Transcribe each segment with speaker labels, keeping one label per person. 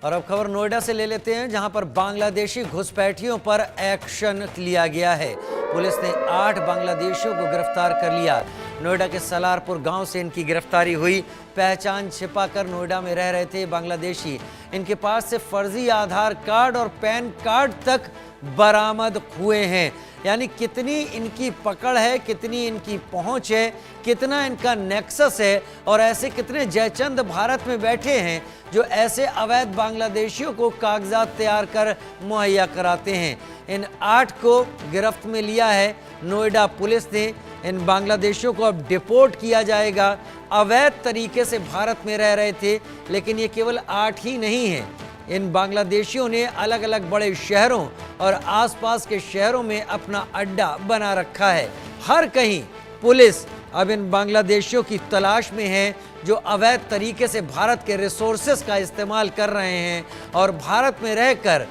Speaker 1: और अब खबर नोएडा से ले लेते हैं, जहां पर बांग्लादेशी घुसपैठियों पर एक्शन लिया गया है। पुलिस ने 8 बांग्लादेशियों को गिरफ्तार कर लिया। नोएडा के सलारपुर गांव से इनकी गिरफ्तारी हुई। पहचान छिपाकर नोएडा में रह रहे थे बांग्लादेशी। इनके पास से फर्जी आधार कार्ड और पैन कार्ड तक बरामद हुए हैं। यानी कितनी इनकी पकड़ है, कितनी इनकी पहुंच है, कितना इनका नेक्सस है और ऐसे कितने जयचंद भारत में बैठे हैं जो ऐसे अवैध बांग्लादेशियों को कागजात तैयार कर मुहैया कराते हैं। इन 8 को गिरफ्त में लिया है नोएडा पुलिस ने। इन बांग्लादेशियों को अब डिपोर्ट किया जाएगा। अवैध तरीके से भारत में रह रहे थे, लेकिन ये केवल 8 ही नहीं हैं। इन बांग्लादेशियों ने अलग अलग बड़े शहरों और आसपास के शहरों में अपना अड्डा बना रखा है। हर कहीं पुलिस अब इन बांग्लादेशियों की तलाश में है जो अवैध तरीके से भारत के रिसोर्सेस का इस्तेमाल कर रहे हैं और भारत में रहकर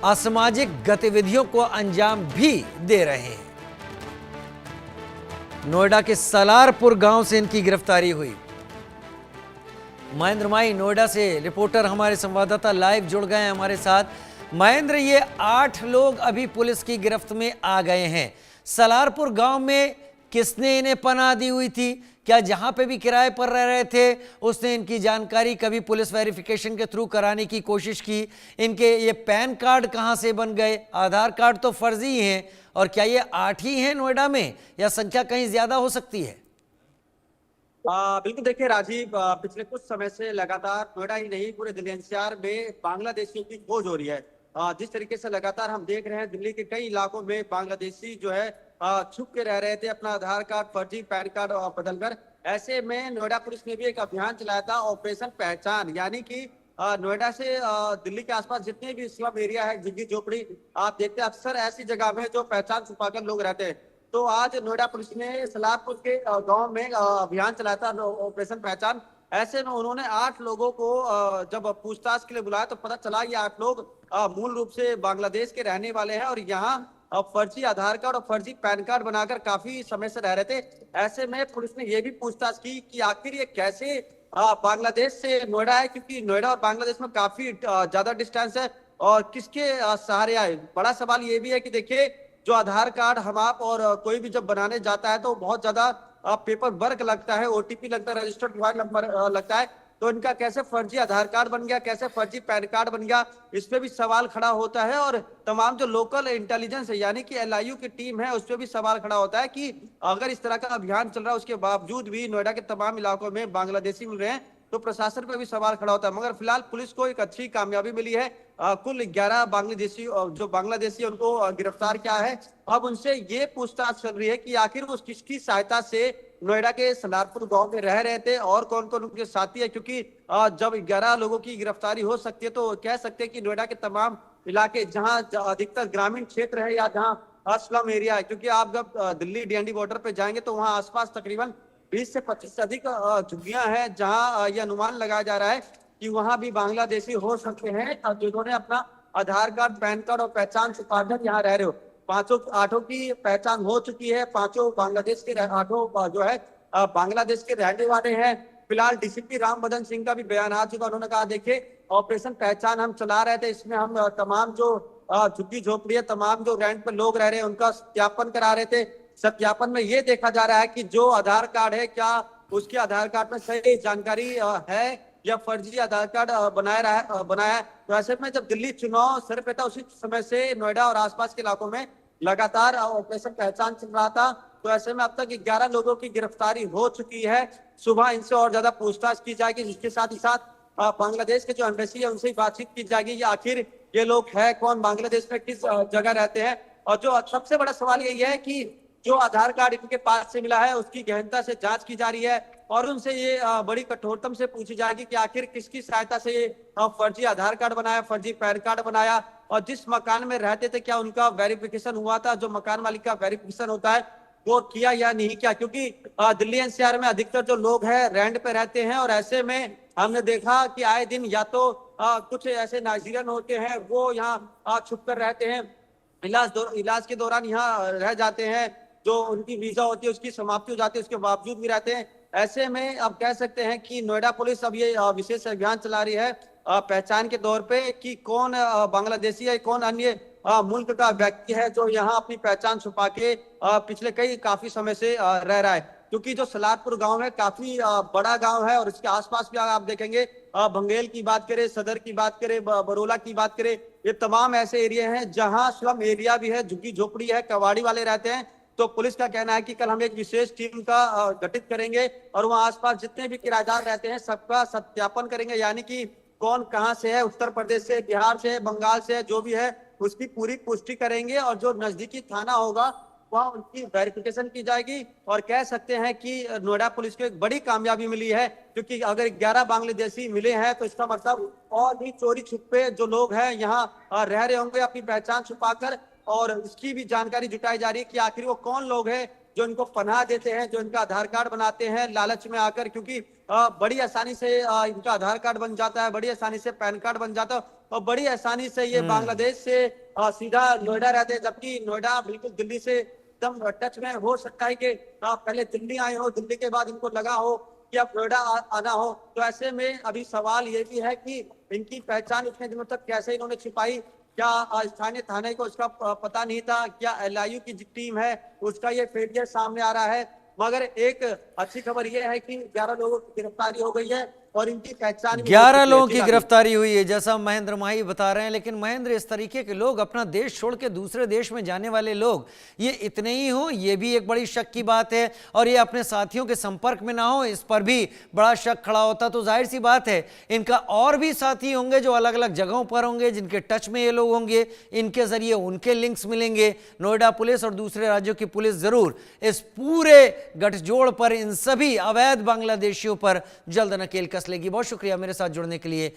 Speaker 1: असामाजिक गतिविधियों को अंजाम भी दे रहे हैं। नोएडा के सलारपुर गांव से इनकी गिरफ्तारी हुई। महेंद्र माई नोएडा से रिपोर्टर हमारे संवाददाता लाइव जुड़ गए हैं हमारे साथ। महेंद्र, ये 8 लोग अभी पुलिस की गिरफ्त में आ गए हैं। सलारपुर गांव में किसने इन्हें पनाह दी हुई थी? क्या जहां पे भी किराए पर रह रहे थे उसने इनकी जानकारी कभी पुलिस वेरिफिकेशन के थ्रू कराने की कोशिश की? इनके ये पैन कार्ड कहां से बन गए? आधार कार्ड तो फर्जी हैं। और क्या ये 8 ही हैं नोएडा में या संख्या कहीं ज्यादा हो सकती है?
Speaker 2: बिल्कुल, देखिए राजीव, पिछले कुछ समय से लगातार नोएडा ही नहीं पूरे दिल्ली एनसीआर में बांग्लादेशियों की खोज हो रही है। जिस तरीके से लगातार हम देख रहे हैं दिल्ली के कई इलाकों में बांग्लादेशी जो है छुप के रह रहे थे, अपना आधार कार्ड फर्जी पैन कार्ड बदलकर। ऐसे में नोएडा पुलिस ने भी एक अभियान चलाया था, ऑपरेशन पहचान। यानी कि नोएडा से दिल्ली के आसपास जितने भी स्लम एरिया है, झुग्गी झोपड़ी, आप देखते हैं अक्सर ऐसी जगह में जो पहचान छुपाकर लोग रहते हैं। तो आज नोएडा पुलिस ने सलारपुर के गांव में अभियान चलाया था, ऑपरेशन पहचान। ऐसे में उन्होंने 8 लोगों को जब पूछताछ के लिए बुलाया तो पता चला ये 8 लोग मूल रूप से बांग्लादेश के रहने वाले हैं और यहाँ फर्जी आधार कार्ड और फर्जी पैन कार्ड बनाकर काफी समय से रह रहे थे। ऐसे में पुलिस ने ये भी पूछताछ की कि आखिर ये कैसे बांग्लादेश से नोएडा है, क्योंकि नोएडा और बांग्लादेश में काफी ज्यादा डिस्टेंस है और किसके सहारे आए। बड़ा सवाल ये भी है कि देखिए, जो आधार कार्ड हम आप और कोई भी जब बनाने जाता है तो बहुत ज्यादा पेपर वर्क लगता है, ओटीपी लगता है, रजिस्टर्ड मोबाइल नंबर लगता है। तो इनका कैसे फर्जी आधार कार्ड बन गया, कैसे फर्जी पैन कार्ड बन गया, इस पे भी सवाल खड़ा होता है। और तमाम जो लोकल इंटेलिजेंस है यानी कि एलआईयू की टीम है, उस पे भी सवाल खड़ा होता है कि अगर इस तरह का अभियान चल रहा है उसके बावजूद भी नोएडा के तमाम इलाकों में बांग्लादेशी मिल रहे हैं, तो प्रशासन पर भी सवाल खड़ा होता है। मगर फिलहाल पुलिस को एक अच्छी कामयाबी मिली है। कुल 11 बांग्लादेशी जो बांग्लादेशी उनको गिरफ्तार किया है। अब उनसे ये पूछताछ चल रही है कि आखिर वो किसकी सहायता से नोएडा के सलारपुर गांव में रह रहे थे और कौन कौन उनके साथी है। क्योंकि जब 11 लोगों की गिरफ्तारी हो सकती है तो कह सकते हैं कि नोएडा के तमाम इलाके जहां अधिकतर ग्रामीण क्षेत्र है या जहां स्लम एरिया है, क्योंकि आप जब दिल्ली डीएनडी बॉर्डर पे जाएंगे तो वहां आसपास तकरीबन 20 से 25 से अधिक झुग्गियां हैं जहां यह अनुमान लगाया जा रहा है कि वहां भी बांग्लादेशी हो सकते हैं जिन्होंने अपना आधार कार्ड पैन कार्ड और पहचान छुपाकर यहाँ रह रहे हो। 8 की पहचान हो चुकी है। 5 बांग्लादेश के 8 जो है बांग्लादेश के रहने वाले हैं। फिलहाल डीसीपी राम बदन सिंह का भी बयान आ चुका। उन्होंने कहा देखिए, ऑपरेशन पहचान हम चला रहे थे, इसमें हम तमाम जो झुग्गी झोपड़ी है, तमाम जो रेंट पर लोग रह रहे हैं उनका सत्यापन करा रहे थे। सत्यापन में ये देखा जा रहा है कि जो आधार कार्ड है क्या उसके आधार कार्ड में सही जानकारी है या फर्जी आधार कार्ड बनाया है। तो ऐसे में जब दिल्ली चुनाव सर पे था उसी समय से नोएडा और आसपास के इलाकों में लगातार ऑपरेशन पहचान चल रहा था। तो ऐसे में अब तक 11 लोगों की गिरफ्तारी हो चुकी है। सुबह इनसे और ज्यादा पूछताछ की जाएगी, जिसके साथ ही साथ बांग्लादेश के जो एम्बेसी है उनसे बातचीत की जाएगी कि आखिर ये लोग है कौन, बांग्लादेश में किस जगह रहते हैं। और जो सबसे बड़ा सवाल यही है कि जो आधार कार्ड इनके पास से मिला है उसकी गहनता से जांच की जा रही है और उनसे ये बड़ी कठोरतम से पूछी जाएगी कि आखिर किसकी सहायता से ये फर्जी आधार कार्ड बनाया, फर्जी पैन कार्ड बनाया और जिस मकान में रहते थे क्या उनका वेरिफिकेशन हुआ था, जो मकान मालिक का वेरिफिकेशन होता है वो किया या नहीं किया। क्योंकि दिल्ली एनसीआर में अधिकतर जो लोग हैं रेंट पे रहते हैं और ऐसे में हमने देखा कि आए दिन या तो कुछ ऐसे नाइजीरियन होते हैं वो यहाँ छुप कर रहते हैं, इलाज के दौरान यहाँ रह जाते हैं, जो उनकी वीजा होती है उसकी समाप्ति हो जाती है उसके बावजूद भी रहते हैं। ऐसे में अब कह सकते हैं कि नोएडा पुलिस अब ये विशेष अभियान चला रही है पहचान के तौर पे कि कौन बांग्लादेशी है, कौन अन्य मुल्क का व्यक्ति है जो यहाँ अपनी पहचान छुपा के पिछले काफी समय से रह रहा है। क्योंकि जो सलारपुर गांव है काफी बड़ा गांव है और इसके आसपास भी आप देखेंगे बंगेल की बात करें, सदर की बात करें, बरोला की बात करें, ये तमाम ऐसे एरिया हैं जहां स्लम एरिया भी है, झुग्गी झोपड़ी है, कबाड़ी वाले रहते हैं। तो पुलिस का कहना है कि कल हम एक विशेष टीम का गठित करेंगे और वहां आसपास जितने भी किराएदार रहते हैं सबका सत्यापन करेंगे, यानी कि कौन कहां से है, उत्तर प्रदेश से, बिहार से, बंगाल से, जो भी है उसकी पूरी पुष्टि करेंगे और जो नजदीकी थाना होगा वहां उनकी वेरिफिकेशन की जाएगी। और कह सकते हैं कि नोएडा पुलिस को एक बड़ी कामयाबी मिली है, क्योंकि अगर 11 बांग्लादेशी मिले हैं तो इसका मतलब और भी चोरी छुपे जो लोग हैं यहाँ रह रहे होंगे अपनी पहचान छुपाकर, और इसकी भी जानकारी जुटाई जा रही है कि आखिर वो कौन लोग हैं जो इनको पनाह देते हैं, जो इनका आधार कार्ड बनाते हैं लालच में आकर, क्योंकि बड़ी आसानी से इनका आधार कार्ड बन जाता है, बड़ी आसानी से पैन कार्ड बन जाता है और बड़ी आसानी से ये बांग्लादेश से सीधा नोएडा रहते हैं, जबकि नोएडा बिल्कुल दिल्ली से एकदम टच में। हो सकता है कि पहले दिल्ली आए हो, दिल्ली के बाद इनको लगा हो कि अब नोएडा आना हो। तो ऐसे में अभी सवाल ये भी है कि इनकी पहचान इतने दिनों तक कैसे इन्होंने छिपाई, क्या स्थानीय थाने को इसका पता नहीं था, क्या एलआईयू की टीम है उसका ये फेलियर सामने आ रहा है। मगर एक अच्छी खबर यह है कि 11 लोगों की गिरफ्तारी हो गई है और इनकी पहचान
Speaker 1: 11 लोगों की गिरफ्तारी हुई है, जैसा महेंद्र माही बता रहे हैं। लेकिन महेंद्र, इस तरीके के लोग, अपना देश छोड़ के दूसरे देश में जाने वाले लोग, ये इतने ही हो, ये भी एक बड़ी शक की बात है। और ये अपने साथियों के संपर्क में ना हो, इस पर भी बड़ा शक खड़ा होता। तो जाहिर सी बात है इनका और भी साथी होंगे जो अलग अलग जगहों पर होंगे, जिनके टच में ये लोग होंगे, इनके जरिए उनके लिंक्स मिलेंगे। नोएडा पुलिस और दूसरे राज्यों की पुलिस जरूर इस पूरे गठजोड़ पर, इन सभी अवैध बांग्लादेशियों पर जल्द नकेल कस लेगी। बहुत शुक्रिया मेरे साथ जुड़ने के लिए।